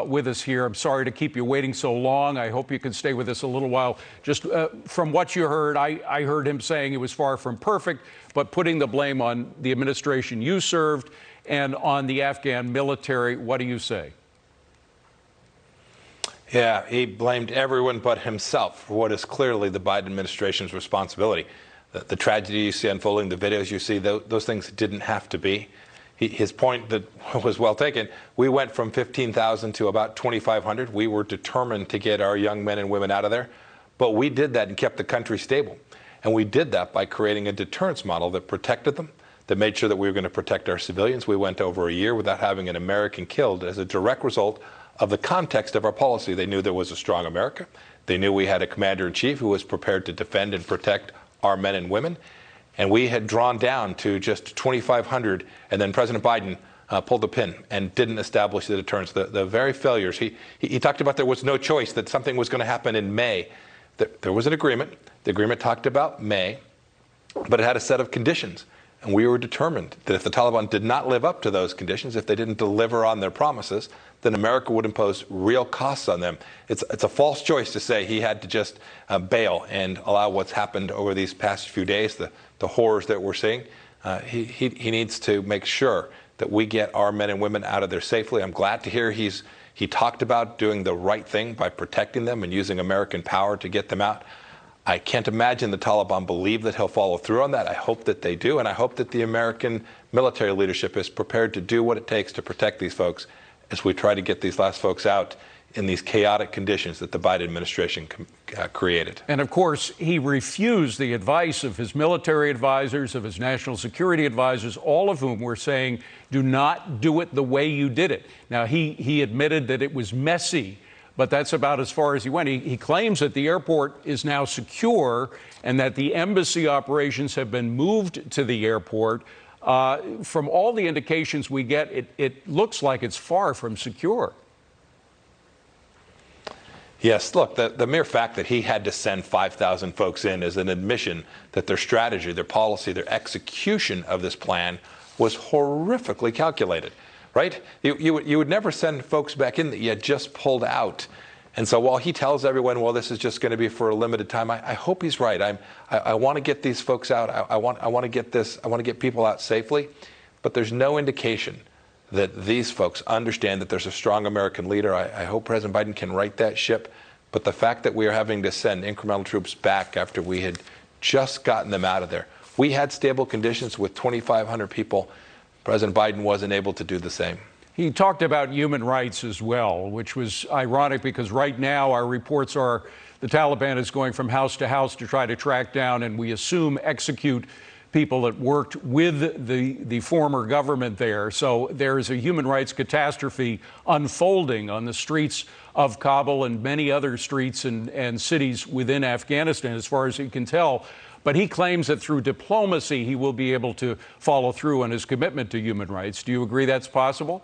with us here. I'm sorry to keep you waiting so long. I hope you can stay with us a little while. Just from what you heard, I heard him saying it was far from perfect, but putting the blame on the administration you served and on the Afghan military. What do you say? Yeah, he blamed everyone but himself for what is clearly the Biden administration's responsibility. The tragedy you see unfolding, the videos you see, those things didn't have to be. His point that was well taken, we went from 15,000 to about 2,500. We were determined to get our young men and women out of there, but we did that and kept the country stable. And we did that by creating a deterrence model that protected them, that made sure that we were going to protect our civilians. We went over a year without having an American killed as a direct result of the context of our policy. They knew there was a strong America. They knew we had a commander-in-chief who was prepared to defend and protect our men and women. And we had drawn down to just 2,500, and then President Biden pulled the pin and didn't establish the deterrence. The very failures, he talked about there was no choice, that something was going to happen in May. There was an agreement. The agreement talked about May, but it had a set of conditions. And we were determined that if the Taliban did not live up to those conditions, if they didn't deliver on their promises, then America would impose real costs on them. It's a false choice to say he had to just bail and allow what's happened over these past few days, the horrors that we're seeing. He needs to make sure that we get our men and women out of there safely. I'm glad to hear he talked about doing the right thing by protecting them and using American power to get them out. I can't imagine the Taliban believe that he'll follow through on that. I hope that they do, and I hope that the American military leadership is prepared to do what it takes to protect these folks as we try to get these last folks out in these chaotic conditions that the Biden administration created. And of course, he refused the advice of his military advisors, of his national security advisors, all of whom were saying, do not do it the way you did it. Now, he admitted that it was messy, but that's about as far as he went. He claims that the airport is now secure and that the embassy operations have been moved to the airport. From all the indications we get, it looks like it's far from secure. Yes, look, the mere fact that he had to send 5,000 folks in is an admission that their strategy, their policy, their execution of this plan was horrifically calculated, right? You would never send folks back in that you had just pulled out. And so while he tells everyone, well, this is just going to be for a limited time, I hope he's right. I want to get these folks out. I want to get people out safely. But there's no indication that these folks understand that there's a strong American leader. I hope President Biden can right that ship. But the fact that we are having to send incremental troops back after we had just gotten them out of there. We had stable conditions with 2,500 people. President Biden wasn't able to do the same. He talked about human rights as well, which was ironic because right now our reports are the Taliban is going from house to house to try to track down and we assume execute people that worked with the former government there. So there is a human rights catastrophe unfolding on the streets of Kabul and many other streets and cities within Afghanistan, as far as he can tell. But he claims that through diplomacy, he will be able to follow through on his commitment to human rights. Do you agree that's possible?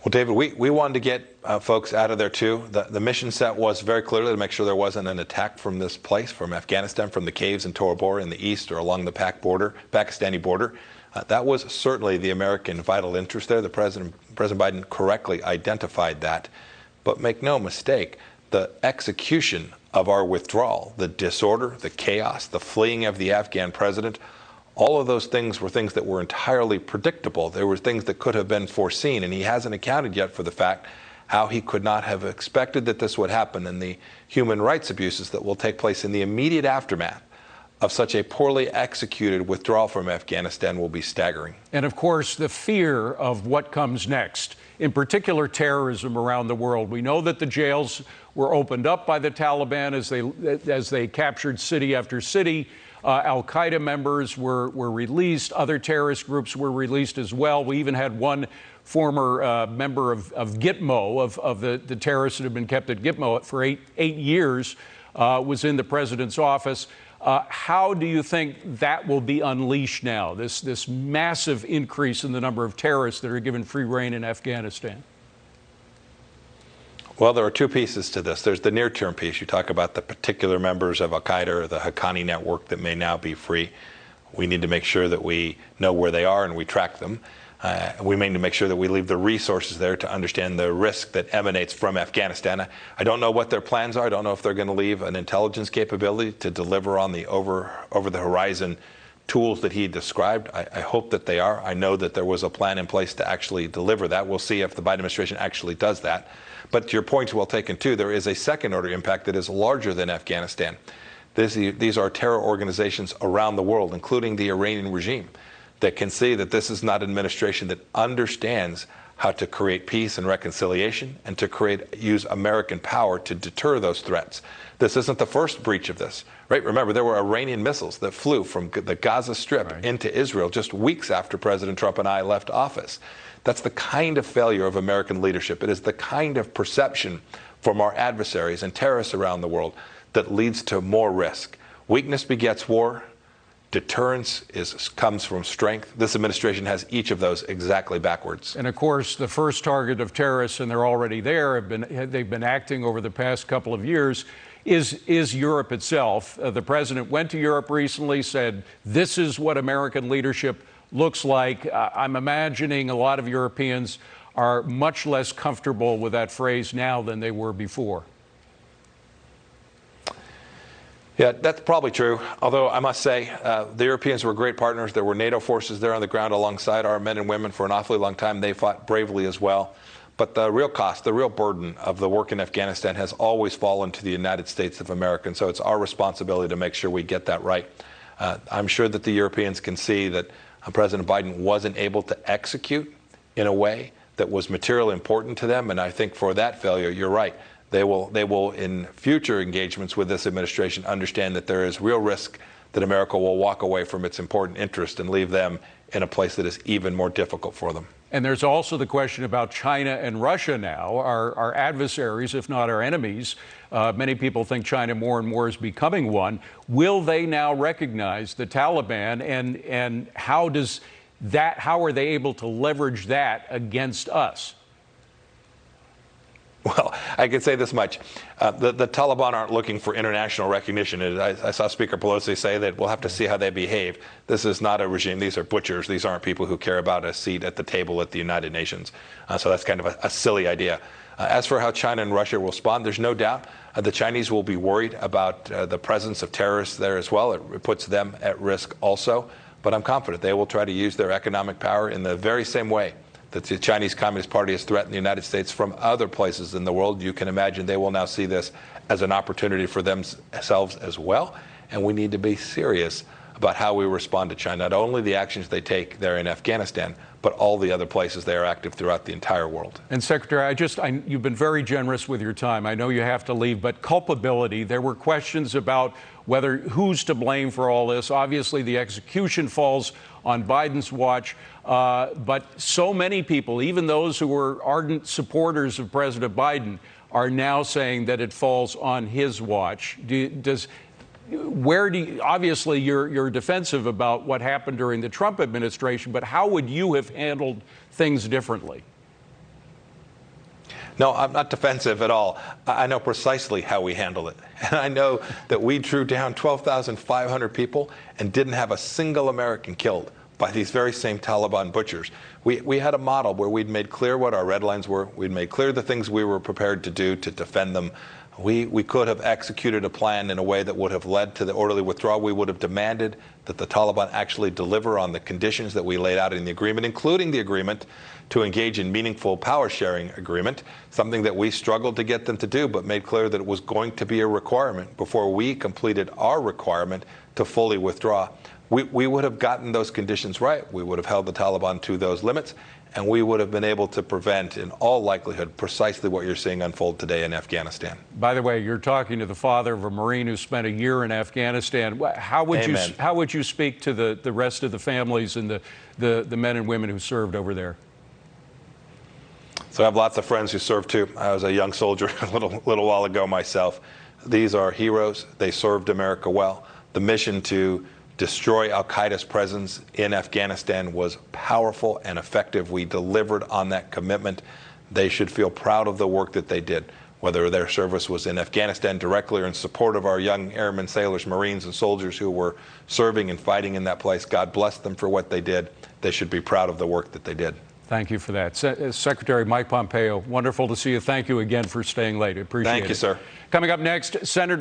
Well, David, we wanted to get folks out of there, too. The mission set was very clearly to make sure there wasn't an attack from this place, from Afghanistan, from the caves in Tora Bora in the east or along the Pakistani border. That was certainly the American vital interest there. President Biden correctly identified that. But make no mistake, the execution of our withdrawal, the disorder, the chaos, the fleeing of the Afghan president, all of those things were things that were entirely predictable. There were things that could have been foreseen, and he hasn't accounted yet for the fact how he could not have expected that this would happen, and the human rights abuses that will take place in the immediate aftermath of such a poorly executed withdrawal from Afghanistan will be staggering. And of course, the fear of what comes next, in particular terrorism around the world. We know that the jails were opened up by the Taliban as they captured city after city. Al-Qaeda members were released. Other terrorist groups were released as well. We even had one former member of Gitmo, of the terrorists that have been kept at Gitmo for eight years, was in the president's office. How do you think that will be unleashed now, this massive increase in the number of terrorists that are given free rein in Afghanistan? Well, there are two pieces to this. There's the near-term piece. You talk about the particular members of Al-Qaeda or the Haqqani network that may now be free. We need to make sure that we know where they are and we track them. We may need to make sure that we leave the resources there to understand the risk that emanates from Afghanistan. I don't know what their plans are. I don't know if they're going to leave an intelligence capability to deliver on the over-the-horizon tools that he described. I hope that they are. I know that there was a plan in place to actually deliver that. We'll see if the Biden administration actually does that. But to your point is well taken, too. There is a second-order impact that is larger than Afghanistan. These are terror organizations around the world, including the Iranian regime, that can see that this is not an administration that understands how to create peace and reconciliation and to use American power to deter those threats. This isn't the first breach of this, right? Remember, there were Iranian missiles that flew from the Gaza Strip into Israel just weeks after President Trump and I left office. That's the kind of failure of American leadership. It is the kind of perception from our adversaries and terrorists around the world that leads to more risk. Weakness begets war. Deterrence comes from strength. This administration has each of those exactly backwards. And of course, the first target of terrorists, and they're already there, they've been acting over the past couple of years, is Europe itself. The president went to Europe recently, said, this is what American leadership looks like. I'm imagining a lot of Europeans are much less comfortable with that phrase now than they were before. Yeah, that's probably true. Although I must say, the Europeans were great partners. There were NATO forces there on the ground alongside our men and women for an awfully long time. They fought bravely as well. But the real cost, the real burden of the work in Afghanistan has always fallen to the United States of America. And so it's our responsibility to make sure we get that right. I'm sure that the Europeans can see that President Biden wasn't able to execute in a way that was materially important to them. And I think for that failure, you're right. They will, in future engagements with this administration, understand that there is real risk that America will walk away from its important interest and leave them in a place that is even more difficult for them. And there's also the question about China and Russia now, our adversaries, if not our enemies. Many people think China more and more is becoming one. Will they now recognize the Taliban, and how are they able to leverage that against us? Well, I can say this much. The Taliban aren't looking for international recognition. I saw Speaker Pelosi say that we'll have to see how they behave. This is not a regime. These are butchers. These aren't people who care about a seat at the table at the United Nations. So that's kind of a silly idea. As for how China and Russia will respond, there's no doubt the Chinese will be worried about the presence of terrorists there as well. It puts them at risk also. But I'm confident they will try to use their economic power in the very same way that the Chinese Communist Party has threatened the United States from other places in the world. You can imagine they will now see this as an opportunity for themselves as well. And we need to be serious about how we respond to China, not only the actions they take there in Afghanistan, but all the other places they are active throughout the entire world. And Secretary, you've been very generous with your time. I know you have to leave, but culpability, there were questions about who's to blame for all this. Obviously, the execution falls on Biden's watch, but so many people, even those who were ardent supporters of President Biden, are now saying that it falls on his watch. Obviously, you're defensive about what happened during the Trump administration, but how would you have handled things differently? No, I'm not defensive at all. I know precisely how we handled it. And I know that we drew down 12,500 people and didn't have a single American killed by these very same Taliban butchers. We had a model where we'd made clear what our red lines were. We'd made clear the things we were prepared to do to defend them. We could have executed a plan in a way that would have led to the orderly withdrawal. We would have demanded that the Taliban actually deliver on the conditions that we laid out in the agreement, including the agreement to engage in meaningful power sharing agreement, something that we struggled to get them to do, but made clear that it was going to be a requirement before we completed our requirement to fully withdraw. We would have gotten those conditions right. We would have held the Taliban to those limits, and we would have been able to prevent, in all likelihood, precisely what you're seeing unfold today in Afghanistan. By the way, you're talking to the father of a Marine who spent a year in Afghanistan. How would you speak to the rest of the families and the men and women who served over there? So I have lots of friends who served too. I was a young soldier a little while ago myself. These are heroes. They served America well. The mission to destroy al-Qaeda's presence in Afghanistan was powerful and effective. We delivered on that commitment. They should feel proud of the work that they did, whether their service was in Afghanistan directly or in support of our young airmen, sailors, Marines, and soldiers who were serving and fighting in that place. God bless them for what they did. they should be proud of the work that they did. Thank you for that. Secretary Mike Pompeo, wonderful to see you. Thank you again for staying late. Appreciate it. Thank you, sir. Coming up next, Senator